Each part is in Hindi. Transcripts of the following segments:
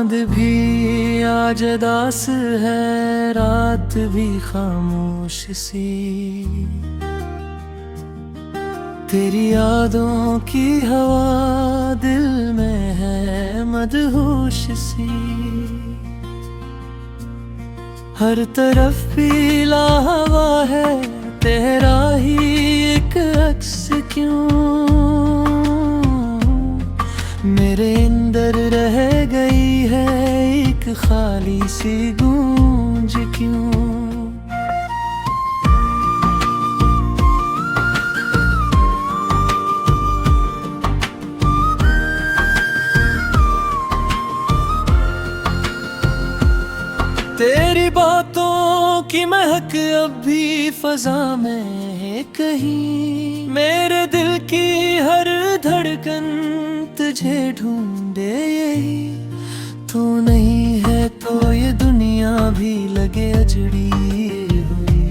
चांद भी आज दास है, रात भी खामोश सी। तेरी यादों की हवा दिल में है मदहोश सी। हर तरफ पीला हवा है, तेरा ही एक अक्स क्यों मेरे अंदर रह गई है एक खाली सी गूंज क्यों। तेरी बातों की महक अब भी फजा में है कहीं। मेरे दिल की हर धड़कन तुझे ढूंढे यही। तू नहीं है तो ये दुनिया भी लगे अजड़ी हुई।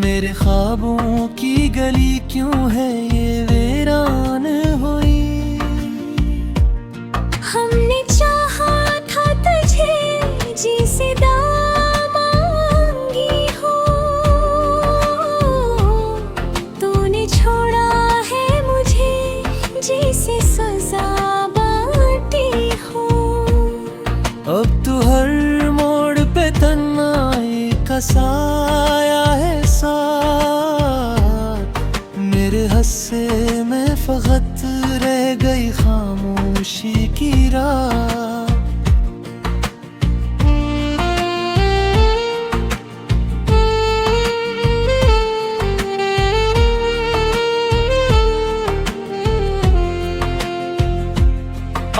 मेरे ख्वाबों की गली क्यों है ये वीरान हुई। हमने चाहा था तुझे जिसे दामांगी हो, तूने छोड़ा है मुझे जिसे सजा बांटी हो। अब तू हर मोड़ पे तन्हाई का साया है साथ। मेरे हस्से में फकत रह गई खामोशी की रात।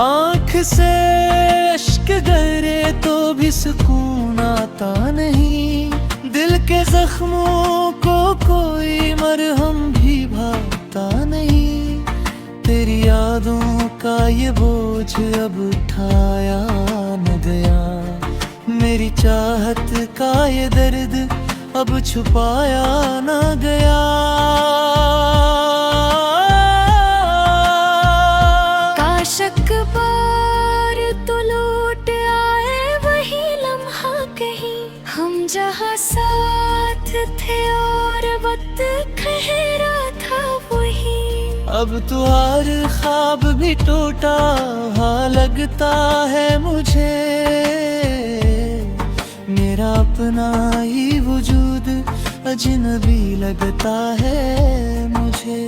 आँख से अश्क गिरे तो भी सुकून आता नहीं। दिल के जख्मों को कोई मरहम भी भाता नहीं। तेरी यादों का ये बोझ अब उठाया न गया। मेरी चाहत का ये दर्द अब छुपाया न गया। बार तो लौट आए वही लम्हा कहीं, हम जहाँ साथ थे और वक्त ठहरा था वही। अब तो हर ख्वाब भी टूटा हाँ लगता है मुझे। मेरा अपना ही वजूद अजनबी लगता है मुझे।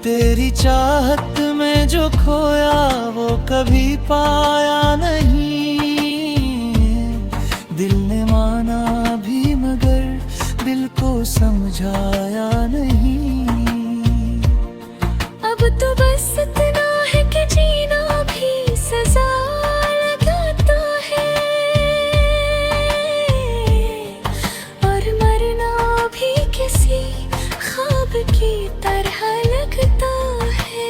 तेरी चाहत में जो खोया वो कभी पाया नहीं। दिल ने माना भी मगर दिल को समझाया नहीं। अब तो बस इतना है कि जीना भी सजा लगाता है और मरना भी किसी ख्वाब की तरह लगता है।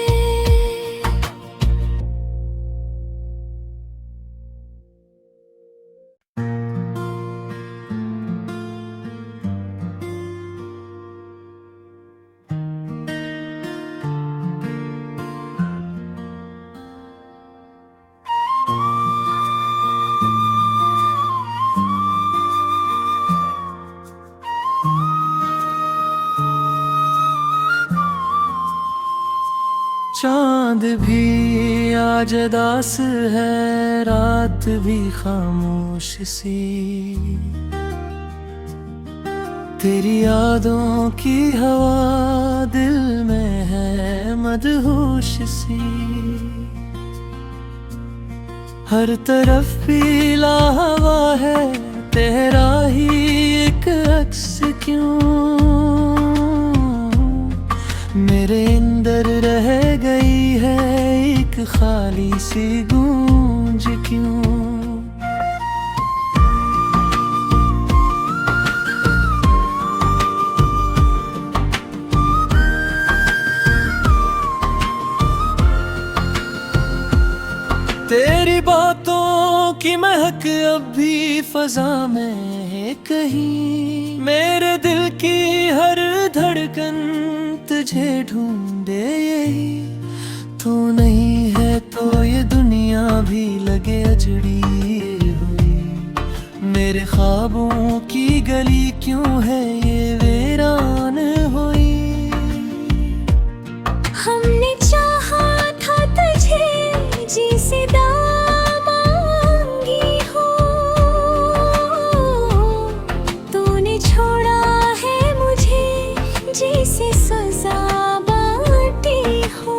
चांद भी आज दास है, रात भी खामोश सी। तेरी यादों की हवा दिल में है मदहोश सी। हर तरफ पीला हवा है, तेरा ही एक अक्स क्यों मेरे अंदर रह गई है एक खाली सी गूंज क्यों। तेरी बातों की महक अब भी फजा में है कहीं। मेरे दिल की हर धड़कन तुझे ढूंढे यही। तू नहीं है तो ये दुनिया भी लगे अजड़ी हुई। मेरे ख्वाबों की गली क्यों है ये वीरान हुई। हमने चाहा था तुझे जिसे दामांगी हो, तूने छोड़ा है मुझे जिसे सजा बांटी हो।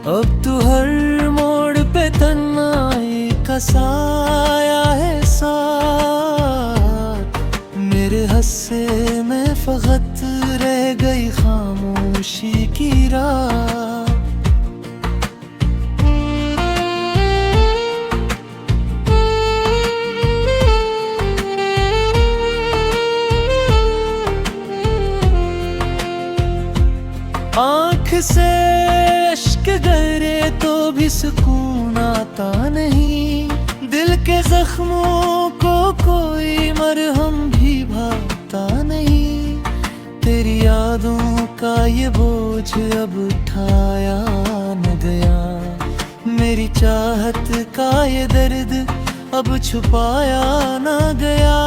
अब तू हर मोड़ पे तन्हाई का साया है साथ, मेरे हस्से में फकत रह गई खामोशी की रात। आँख से इश्क गहरे तो भी सुकून आता नहीं, दिल के जख्मों को कोई मरहम भी भाता नहीं। तेरी यादों का ये बोझ अब उठाया न गया, मेरी चाहत का ये दर्द अब छुपाया न गया।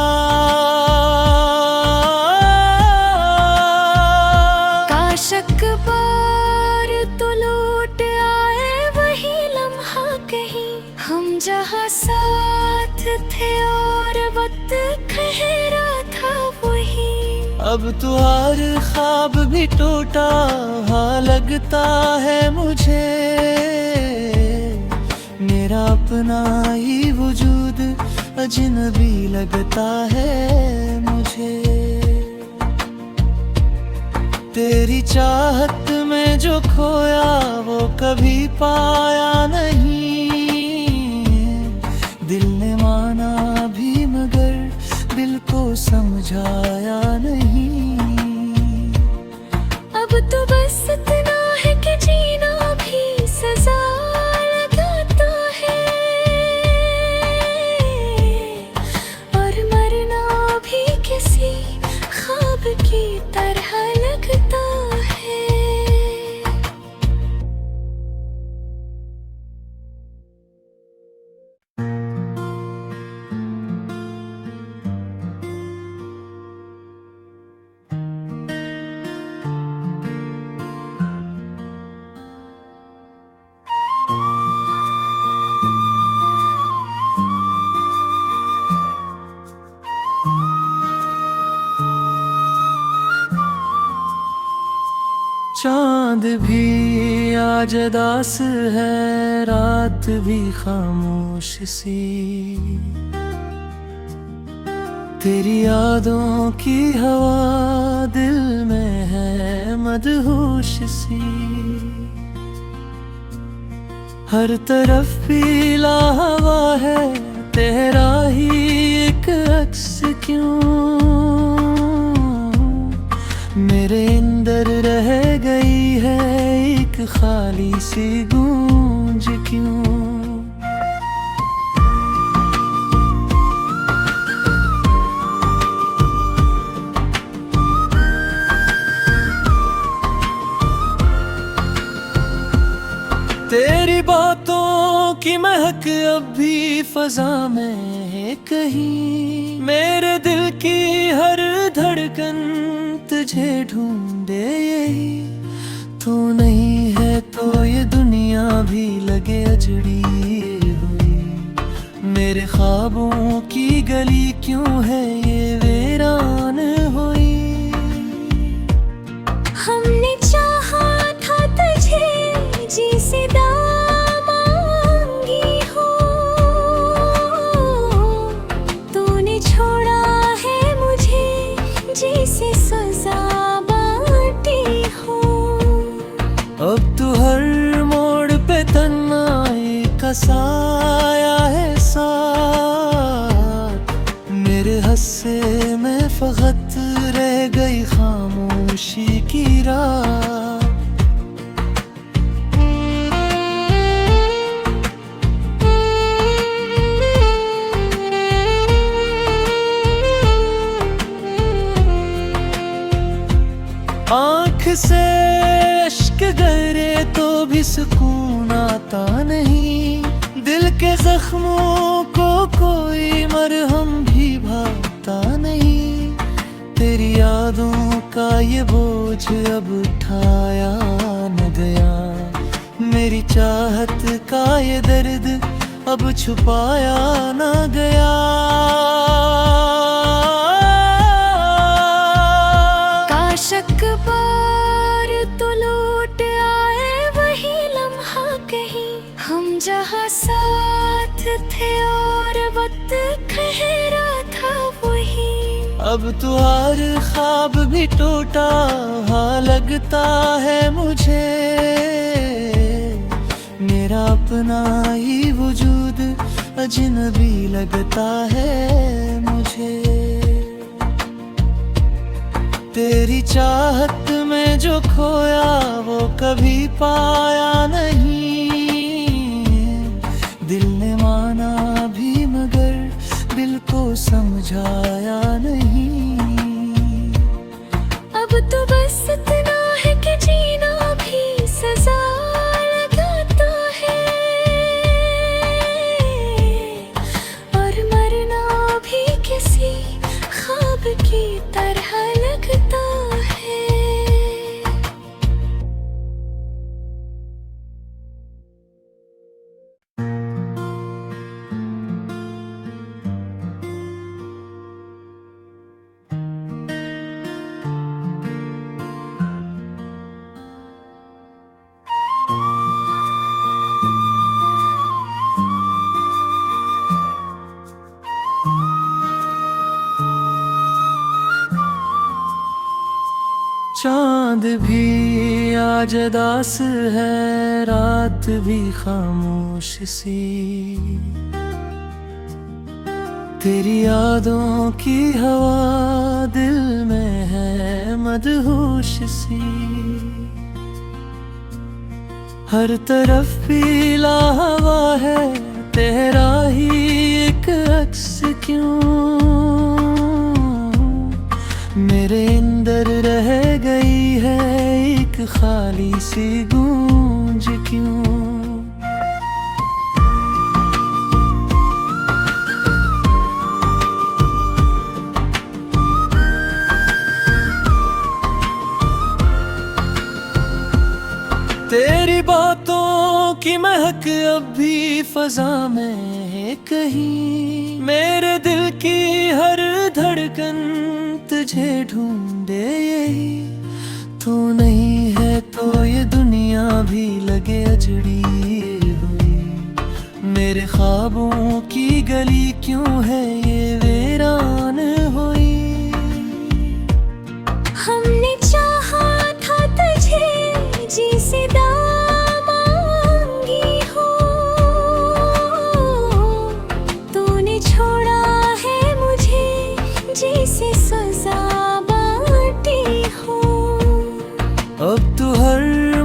काशक बार तो लौट आए वही लम्हा कहीं, हम जहाँ साथ थे और वक्त खहरा था वही। अब तो हर ख्वाब भी टूटा हाँ लगता है मुझे, मेरा अपना ही वजूद अजनबी लगता है मुझे। तेरी चाहत में जो खोया वो कभी पाया नहीं, दिल ने माना भी मगर दिल को समझाया नहीं। अब तो बस इतना है कि जीना भी सजा लगाता है, और मरना भी किसी ख्वाब की तरह लगता है। चांद भी आज दास है, रात भी खामोश सी, तेरी यादों की हवा दिल में है मदहोश सी। हर तरफ पीला हवा है तेरा ही एक अक्स क्यों, मेरे अंदर रह गई है एक खाली सी गूंज क्यों। तेरी बातों की महक अब भी फजा में है कहीं, मेरे दिल की हर धड़कन तुझे ढूंढे यही। तू नहीं है तो ये दुनिया भी लगे अजड़ी हुई, मेरे ख्वाबों की गली क्यों है ये वीरान हुई। हमने चाहा था तुझे जिसे दामांगी हो, तूने छोड़ा है मुझे जिसे सजा बांटी हो। अब तू हर मोड़ पे तन्हाई का साया है साथ, मेरे हस्से में फकत रह गई खामोशी की रात। आँख से इश्क गहरे तो भी सुकून आता नहीं, दिल के जख्मों को कोई मरहम भी भाता नहीं। तेरी यादों का ये बोझ अब उठाया न गया, मेरी चाहत का ये दर्द अब छुपाया न गया। काश अखबार तो लौट आए वही लम्हा कहीं, हम जहाँ साथ थे और वक्त ठहरा था वही। अब तो हर ख्वाब भी टूटा हाँ लगता है मुझे, मेरा अपना ही वजूद अजनबी लगता है मुझे। तेरी चाहत में जो खोया वो कभी पाया नहीं, दिल ने माना भी मगर दिल को समझाया नहीं। अब तो बस इतना है कि जीना भी सजा लगाता है, और मरना भी किसी ख्वाब की तरह लगता है। चांद भी आज दास है, रात भी खामोश सी, तेरी यादों की हवा दिल में है मदहोश सी। हर तरफ पीला हवा है, तेरा ही एक अक्स क्यों मेरे अंदर रह गई है एक खाली सी गूंज क्यों। तेरी बातों की महक अब भी फजा में है कहीं, मेरे दिल की हर धड़कन तुझे ढूंढे यही। तू नहीं है तो ये दुनिया भी लगे अजड़ी हुई, मेरे ख्वाबों की गली क्यों है ये वीरान हुई। हमने चाहा था तुझे जिसे दामांगी हो, तूने छोड़ा है मुझे जिसे सजा बांटी हो। अब तो हर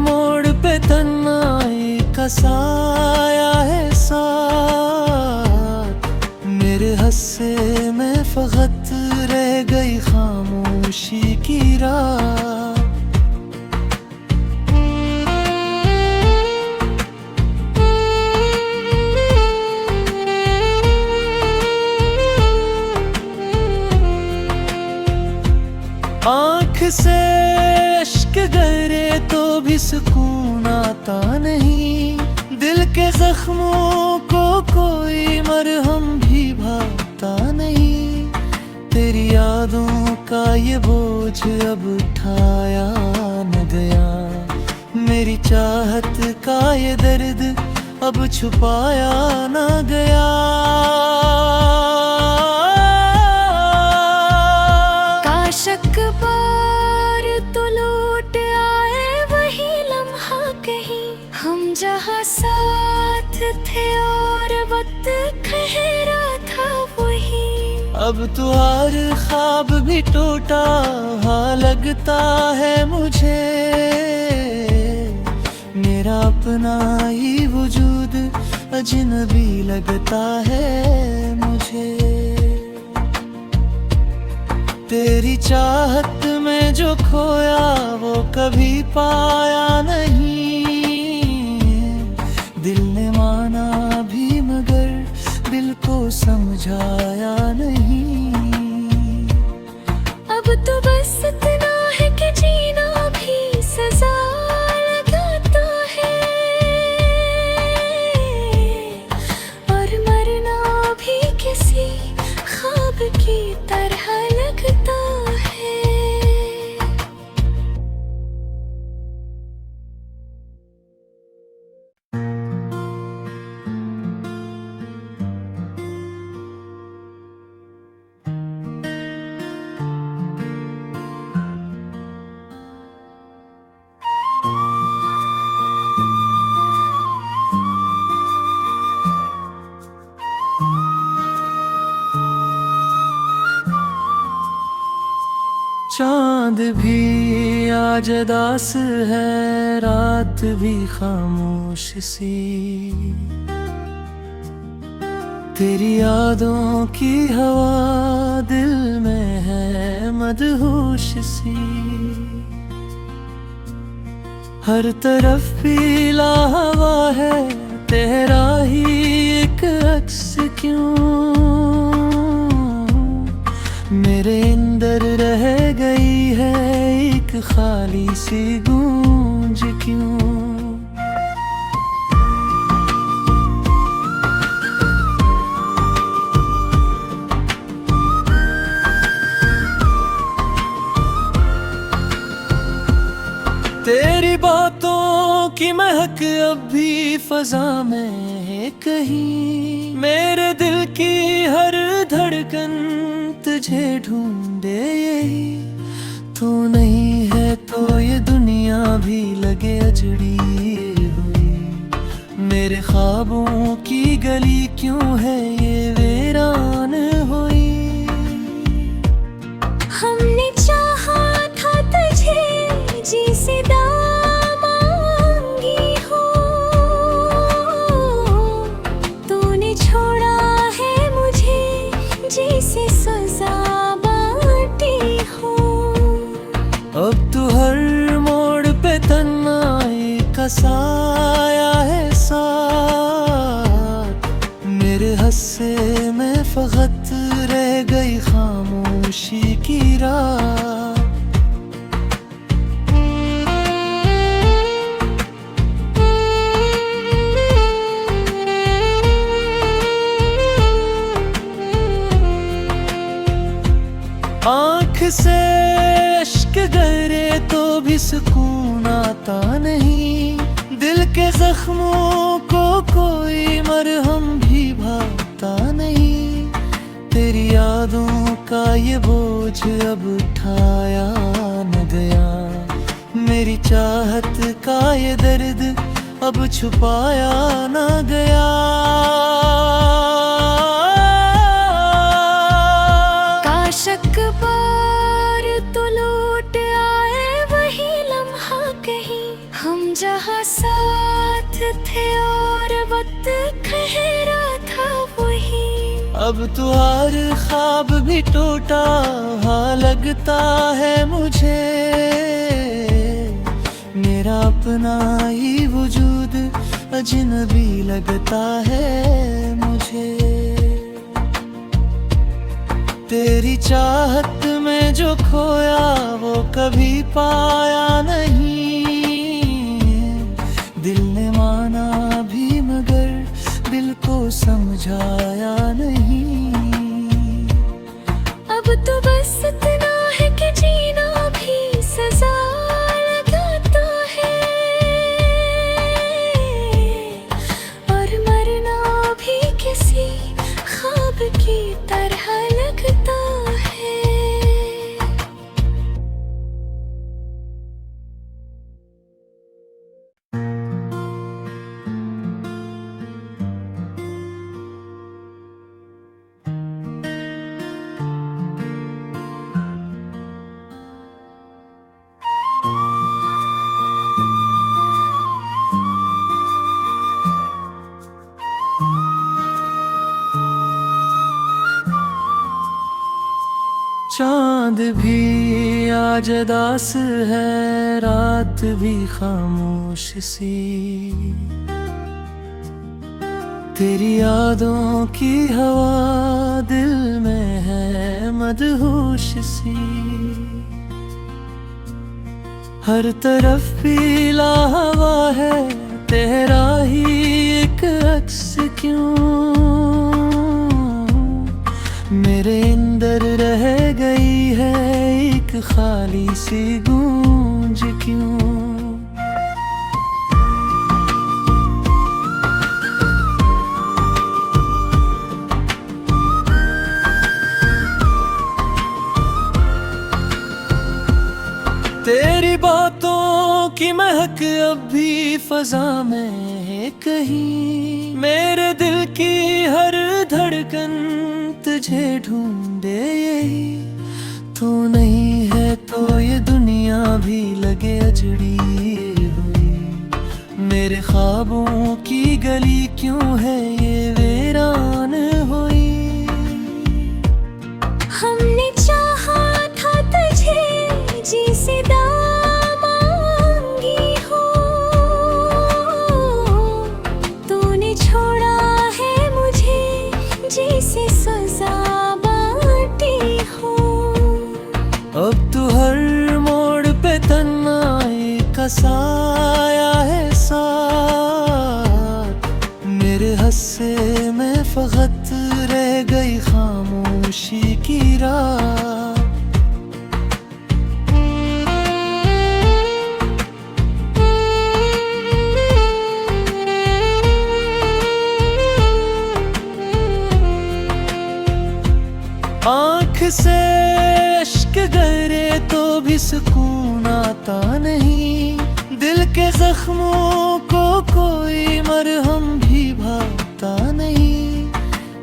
मोड़ पे तन्हाई का साया है साथ, मेरे हस्से में फकत रह गई खामोशी की रात। आँख से अश्क गिरे तो भी सुकून आता नहीं, दिल के जख्मों को कोई मरहम भी भाता नहीं। तेरी यादों का ये बोझ अब उठाया न गया, मेरी चाहत का ये दर्द अब छुपाया न गया। अखबार तो लौट आए वही लम्हा कहीं, हम जहाँ साथ थे और वक्त ठहरा था वही। अब तो हर ख्वाब भी टूटा हाँ लगता है मुझे, मेरा अपना ही वजूद अजनबी लगता है मुझे। तेरी चाहत में जो खोया वो कभी पाया नहीं, समझाया नहीं। अब तो बस इतना है कि जीना भी सजा लगाता है, और मरना भी किसी ख्वाब की तरह लगता है। चांद भी आज दास है, रात भी खामोश सी, तेरी यादों की हवा दिल में है मदहोश सी। हर तरफ पीला हवा है, तेरा ही एक अक्स क्यों मेरे अंदर रह गई है एक खाली सी गूंज क्यों। तेरी बातों की महक अब भी फजा में है कहीं, मेरे दिल की हर धड़कन तुझे ढूंढे यही। तू नहीं है तो ये दुनिया भी लगे अजड़ी हुई, मेरे ख्वाबों की गली क्यों है ये वीरान हुई। हमने चाहा था तुझे जिसे दामांगी हो, तूने छोड़ा है मुझे जिसे सजा बांटी हो। अब तू हर मोड़ पे तन्हाई का साया है साथ, मेरे हस्से में फकत रह गई खामोशी की रात। आँख से अश्क गिरे तो भी सुकून आता नहीं, दिल के जख्मों को कोई मरहम भी भाता नहीं। तेरी यादों का ये बोझ अब उठाया न गया, मेरी चाहत का ये दर्द अब छुपाया न गया। बार तो लौट आए वही लम्हा कहीं, हम जहाँ साथ थे और वक्त खहरा था वही। अब तो हर ख्वाब भी टूटा हाँ लगता है मुझे, मेरा अपना ही वजूद अजनबी लगता है मुझे। तेरी चाहत में जो खोया वो कभी पाया नहीं, दिल ने माना भी मगर दिल को समझाया नहीं। अब तो बस इतना है कि जीना भी सजा लगाता है, और मरना भी किसी ख्वाब की तरह लगता है। चांद भी आज दास है, रात भी खामोश सी, तेरी यादों की हवा दिल में है मदहोश सी, हर तरफ पीला हवा है तेरा ही एक अक्स क्यों। मेरे अंदर रह गई है एक खाली सी गूंज क्यों। तेरी बातों की महक अब भी फजा में है कहीं, मेरे दिल की हर धड़कन तुझे ढूंढे यही। तू नहीं है तो ये दुनिया भी लगे अजड़ी हुई, मेरे ख्वाबों की गली क्यों है ये वीरान हुई। हमने चाहा था तुझे जिसे दामांगी हो, तूने छोड़ा है मुझे जिसे सजा बांटी हो। अब तू हर मोड़ पे तन्हाई का साया है साथ, मेरे हस्से में फकत रह गई खामोशी की रात। आँख से इश्क गिरे तो भी सुकून आता नहीं, दिल के जख्मों को कोई मरहम भी भाता नहीं।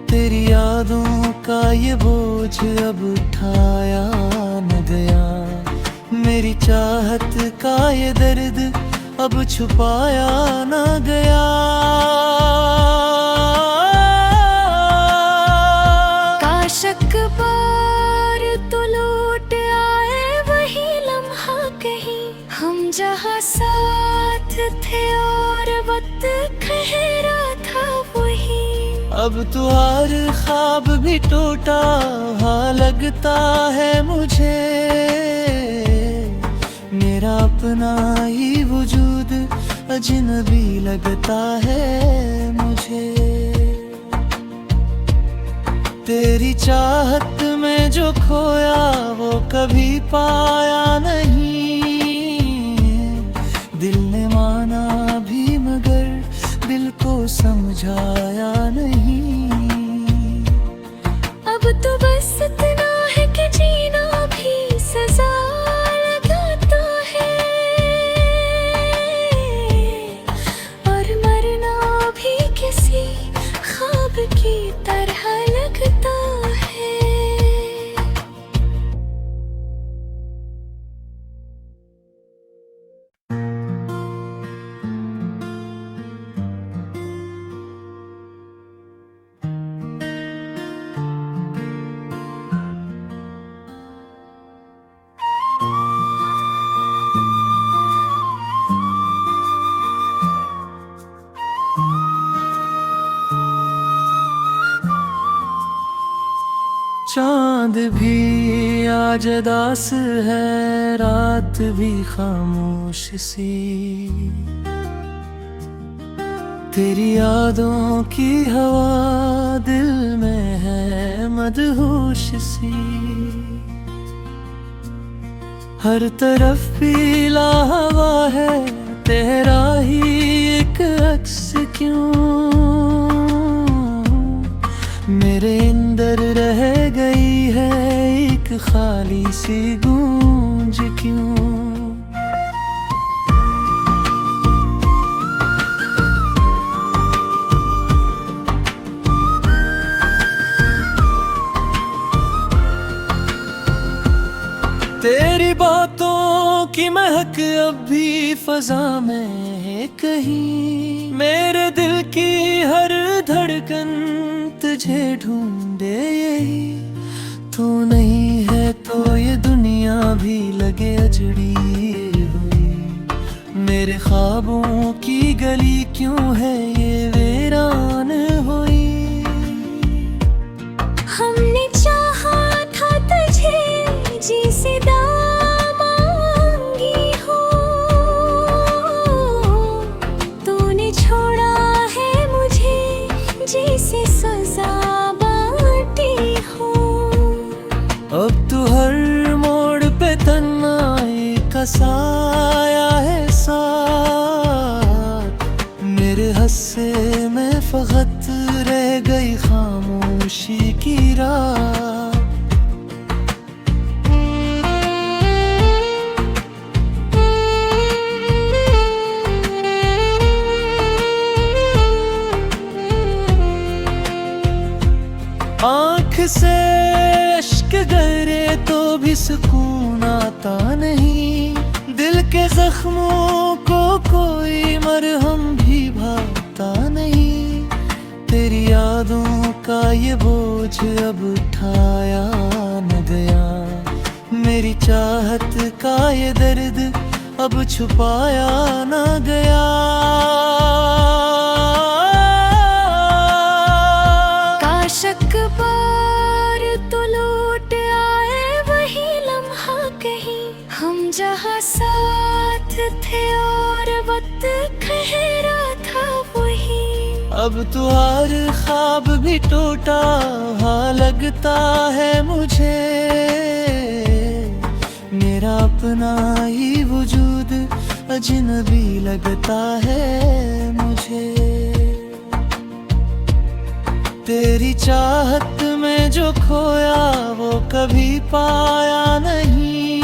तेरी यादों का ये बोझ अब उठाया न गया, मेरी चाहत का ये दर्द अब छुपाया न गया। बार तो लौट आए वही लम्हा कहीं, हम जहाँ साथ थे और वक्त खहरा था वही। अब तो हर ख्वाब भी टूटा हाँ लगता है मुझे, मेरा अपना ही वजूद अजनबी लगता है मुझे। तेरी चाहत में जो खोया वो कभी पाया नहीं, दिल ने माना भी मगर दिल को समझाया नहीं। अब तो बस इतना है कि जीना भी सजा लगाता है, और मरना भी किसी ख्वाब की तरह लगता है। चांद भी आज दास है रात भी खामोश सी, तेरी यादों की हवा दिल में है मदहोश सी, हर तरफ पीला हवा है तेरा ही एक अक्स क्यों। मेरे अंदर रह गई है एक खाली सी गूंज क्यों। तेरी बातों की महक अब भी फजा में है कहीं, मेरे दिल की हर धड़कन तुझे ढूंढे यही। तू नहीं है तो ये दुनिया भी लगे अजड़ी हुई, मेरे ख्वाबों की गली क्यों है ये वीरान हो। हर मोड़ पे तन्हाई का साया है साथ। मेरे हस्से में फकत रह गई खामोशी की रात। आँख से अश्क गिरे तो भी सुकून आता नहीं। दिल के जख्मों को कोई मरहम भी भाता नहीं। तेरी यादों का ये बोझ अब उठाया न गया। मेरी चाहत का ये दर्द अब छुपाया न गया। बार तो लौट आए वही लम्हा कहीं, हम जहाँ साथ थे और वक्त ठहरा था वही। अब तो हर ख्वाब भी टूटा हाँ लगता है मुझे। मेरा अपना ही वजूद अजनबी लगता है मुझे। तेरी चाहत में जो खोया वो कभी पाया नहीं।